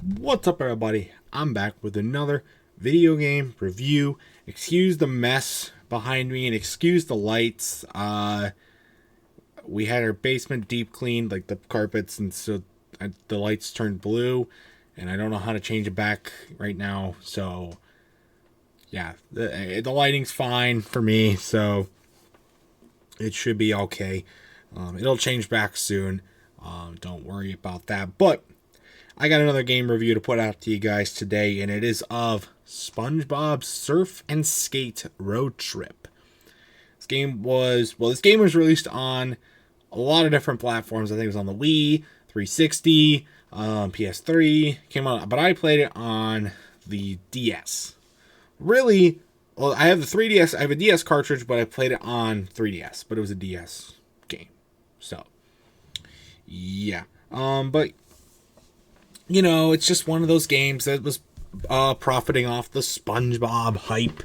What's up, everybody? I'm back with another video game review. Excuse the mess behind me and excuse the lights. We had our basement deep cleaned, like the carpets, and so the lights turned blue, and I don't know how to change it back right now. So yeah, the lighting's fine for me, so it should be okay. It'll change back soon. Don't worry about that. But I got another game review to put out to you guys today, and it is of SpongeBob's Surf and Skate Roadtrip. This game was released on a lot of different platforms. I think it was on the Wii, 360, PS3, came out, but I played it on the DS. Really, well, I have the 3DS, I have a DS cartridge, but I played it on 3DS, but it was a DS game. So, yeah. But you know, it's just one of those games that was profiting off the SpongeBob hype,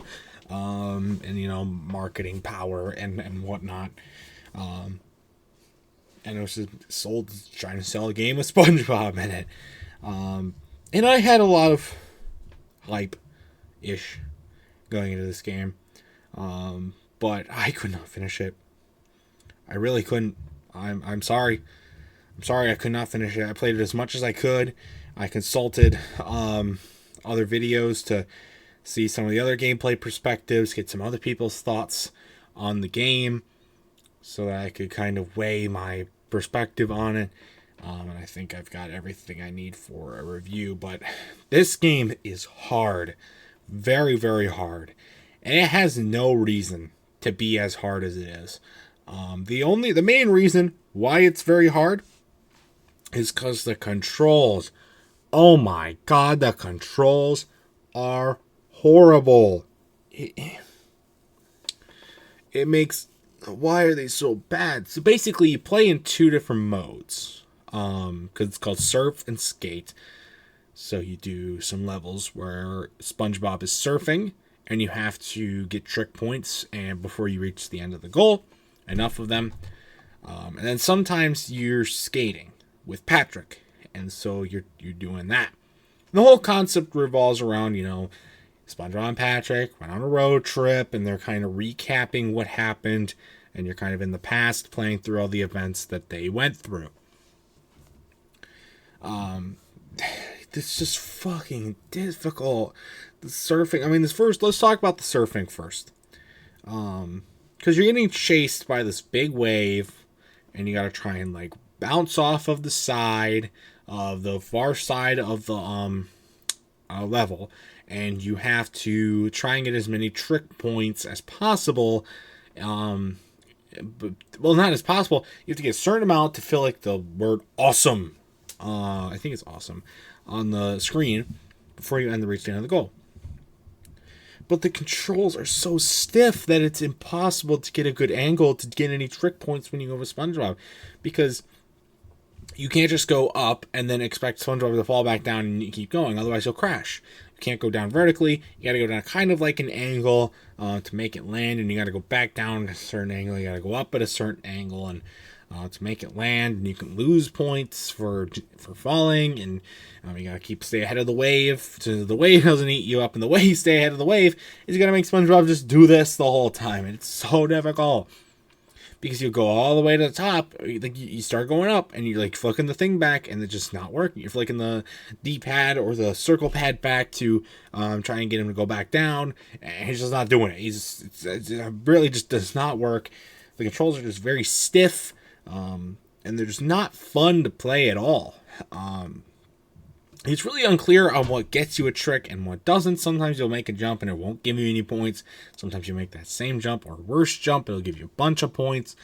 and you know, marketing power and whatnot. And it was just trying to sell a game with SpongeBob in it. And I had a lot of hype-ish going into this game, but I could not finish it. I really couldn't. I'm sorry. I'm sorry I could not finish it. I played it as much as I could. I consulted other videos to see some of the other gameplay perspectives, get some other people's thoughts on the game so that I could kind of weigh my perspective on it. And I think I've got everything I need for a review. But this game is hard. Very, very hard. And it has no reason to be as hard as it is. The main reason why it's very hard is because the controls. Oh my god, the controls are horrible. It makes... Why are they so bad? So basically, you play in two different modes. Because it's called Surf and Skate. So you do some levels where SpongeBob is surfing, and you have to get trick points and before you reach the end of the goal. Enough of them. And then sometimes you're skating with Patrick, and so you're doing that. And the whole concept revolves around, you know, SpongeBob and Patrick went on a road trip, and they're kind of recapping what happened, and you're kind of in the past playing through all the events that they went through. It's just fucking difficult. The surfing, I mean, let's talk about the surfing first. Because you're getting chased by this big wave, and you gotta try and, like, bounce off of the side of the far side of the level, and you have to try and get as many trick points as possible. Well, not as possible. You have to get a certain amount to feel like the word awesome. I think it's awesome on the screen before you reach the end of the goal. But the controls are so stiff that it's impossible to get a good angle to get any trick points when you go with SpongeBob, because you can't just go up and then expect SpongeBob to fall back down and you keep going. Otherwise, you'll crash. You can't go down vertically. You got to go down kind of like an angle to make it land, and you got to go back down at a certain angle. You got to go up at a certain angle and to make it land. And you can lose points for falling, and you got to stay ahead of the wave so the wave doesn't eat you up. And the way you stay ahead of the wave is you got to make SpongeBob just do this the whole time, and it's so difficult. Because you go all the way to the top, like you start going up, and you're like flicking the thing back, and it's just not working. You're flicking the D-pad or the circle pad back to try and get him to go back down, and he's just not doing it. It really just does not work. The controls are just very stiff, and they're just not fun to play at all. It's really unclear on what gets you a trick and what doesn't. Sometimes you'll make a jump and it won't give you any points. Sometimes you make that same jump or worse jump, it'll give you a bunch of points.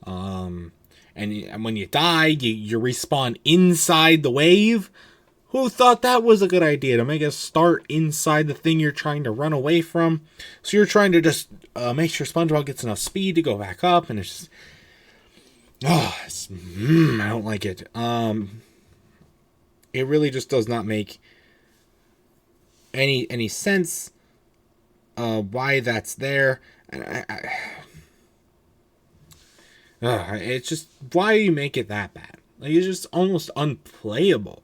And when you die, you respawn inside the wave. Who thought that was a good idea, to make us start inside the thing you're trying to run away from? So you're trying to just make sure SpongeBob gets enough speed to go back up, and it's just... I don't like it. It really just does not make any sense why that's there. And it's just, why do you make it that bad? Like, it's just almost unplayable.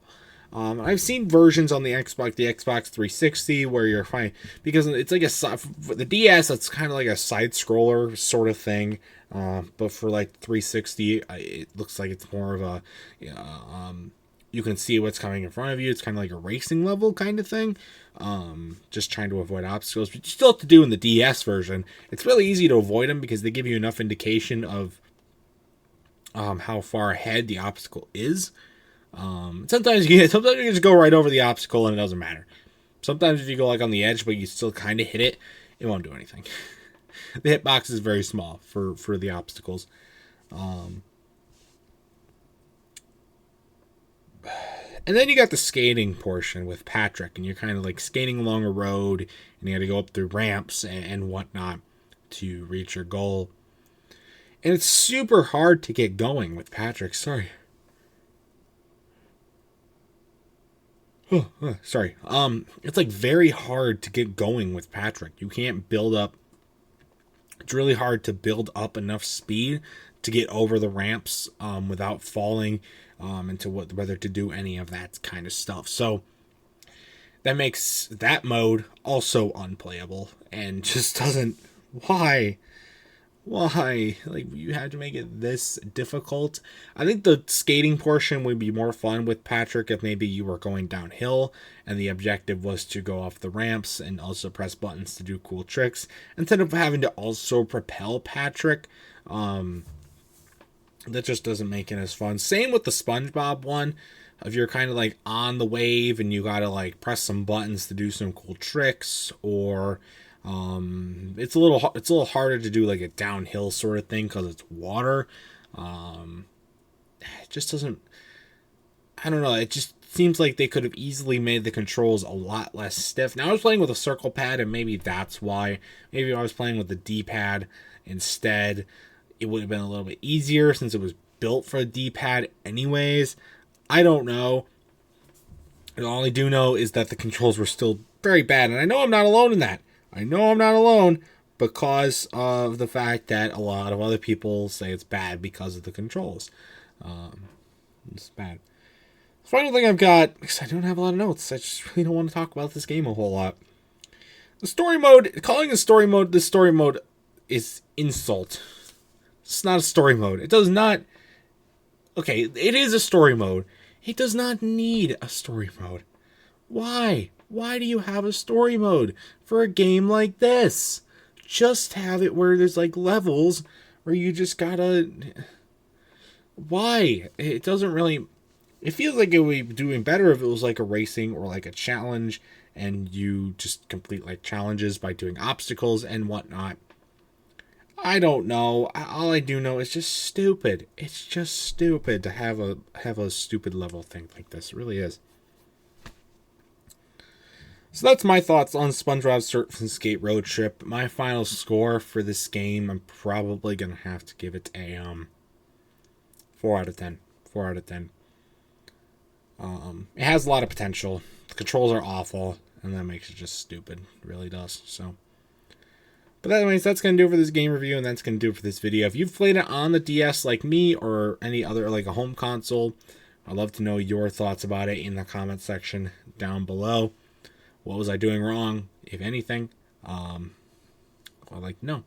I've seen versions on the Xbox 360, where you're fine because it's like the DS. It's kind of like a side scroller sort of thing, but for like 360, it looks like it's more of a, you can see what's coming in front of you. It's kind of like a racing level kind of thing, just trying to avoid obstacles. But you still have to do in the DS version. It's really easy to avoid them because they give you enough indication of how far ahead the obstacle is. Sometimes you just go right over the obstacle and it doesn't matter. Sometimes if you go like on the edge but you still kind of hit it, it won't do anything. The hitbox is very small for the obstacles. And then you got the skating portion with Patrick, and you're kind of like skating along a road, and you got to go up through ramps and whatnot to reach your goal. And it's super hard to get going with Patrick. Sorry. Sorry. It's like very hard to get going with Patrick. You can't build up. It's really hard to build up enough speed to get over the ramps without falling into whether to do any of that kind of stuff. So that makes that mode also unplayable and just doesn't. Why? Like, you had to make it this difficult? I think the skating portion would be more fun with Patrick if maybe you were going downhill and the objective was to go off the ramps and also press buttons to do cool tricks instead of having to also propel Patrick. That just doesn't make it as fun. Same with the SpongeBob one. If you're kind of like on the wave and you gotta like press some buttons to do some cool tricks, or it's a little harder to do like a downhill sort of thing because it's water. It just doesn't. I don't know. It just seems like they could have easily made the controls a lot less stiff. Now I was playing with a circle pad, and maybe that's why. Maybe if I was playing with the D-pad instead, it would have been a little bit easier since it was built for a D-pad anyways. I don't know. And all I do know is that the controls were still very bad, and I know I'm not alone in that. I know I'm not alone because of the fact that a lot of other people say it's bad because of the controls. It's bad. The final thing I've got, because I don't have a lot of notes, I just really don't want to talk about this game a whole lot. The story mode, calling the story mode is insult. It's not a story mode. It does not. Okay, it is a story mode. It does not need a story mode. Why? Why do you have a story mode for a game like this? Just have it where there's like levels where you just gotta. Why? It doesn't really. It feels like it would be doing better if it was like a racing or like a challenge and you just complete like challenges by doing obstacles and whatnot. I don't know. All I do know is just stupid. It's just stupid to have a stupid level thing like this. It really is. So that's my thoughts on SpongeBob's Surf and Skate Road Trip. My final score for this game, I'm probably going to have to give it a 4 out of 10. 4 out of 10. It has a lot of potential. The controls are awful, and that makes it just stupid. It really does. So, but anyways, that's going to do it for this game review, and that's going to do it for this video. If you've played it on the DS like me or any other, like a home console, I'd love to know your thoughts about it in the comment section down below. What was I doing wrong, if anything? I'd like to know.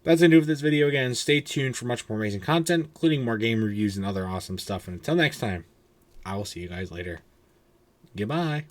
But that's going to do it for this video. Again, stay tuned for much more amazing content, including more game reviews and other awesome stuff. And until next time, I will see you guys later. Goodbye.